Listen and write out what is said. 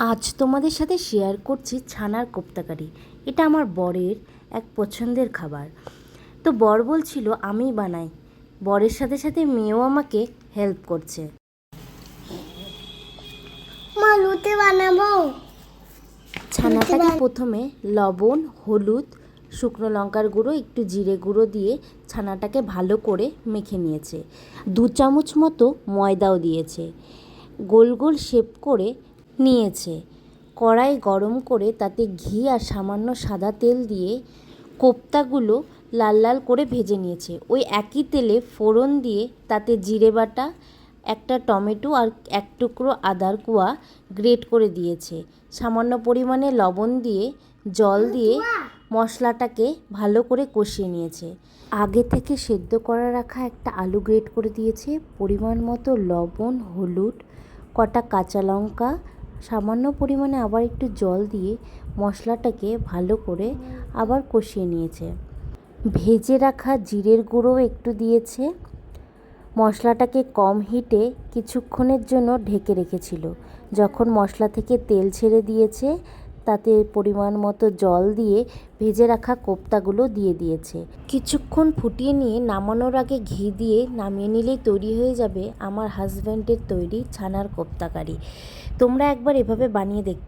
আজ তোমাদের সাথে শেয়ার করছি ছানার কোপ্তাকারি। এটা আমার বরের এক পছন্দের খাবার। তো বর বলছিল আমি বানাই, বরের সাথে সাথে মেয়েও আমাকে হেল্প করছে। মা লুচি বানাবো। ছানাটাকে প্রথমে লবণ, হলুদ, শুকনো লঙ্কার গুঁড়ো, একটু জিরে গুঁড়ো দিয়ে ছানাটাকে ভালো করে মেখে নিয়েছে। 2 চামচ মতো ময়দাও দিয়েছে। গোল গোল শেপ করে নিয়েছে। কড়াই গরম করে তাতে ঘি আর সামান্য সাদা তেল দিয়ে কোপ্তাগুলো লাল লাল করে ভেজে নিয়েছে। ওই একই তেলে ফোড়ন দিয়ে তাতে জিরে বাটা, একটা টমেটো আর এক টুকরো আদার কোয়া গ্রেট করে দিয়েছে। সামান্য পরিমাণে লবণ দিয়ে জল দিয়ে মশলাটাকে ভালো করে কষিয়ে নিয়েছে। আগে থেকে সেদ্ধ করা রাখা একটা আলু গ্রেট করে দিয়েছে। পরিমাণ মতো লবণ, হলুদ, কটা কাঁচা লঙ্কা, সামান্য পরিমাণে আবার একটু জল দিয়ে মশলাটাকে ভালো করে আবার কষিয়ে নিয়েছে। ভেজে রাখা জিরের গুঁড়ো একটু দিয়েছে। মশলাটাকে কম হিটে কিছুক্ষণের জন্য ঢেকে রেখেছিল। যখন মশলা থেকে তেল ছেড়ে দিয়েছে তাতে পরিমাণ মতো জল দিয়ে ভেজে রাখা কোপ্তাগুলো দিয়ে দিয়েছে। কিছুক্ষণ ফুটিয়ে নিয়ে নামানোর আগে ঘি দিয়ে নামিয়ে নিলেই তৈরি হয়ে যাবে আমার হাজব্যান্ডের তৈরি ছানার কোপ্তাকারি। তোমরা একবার এভাবে বানিয়ে দেখতে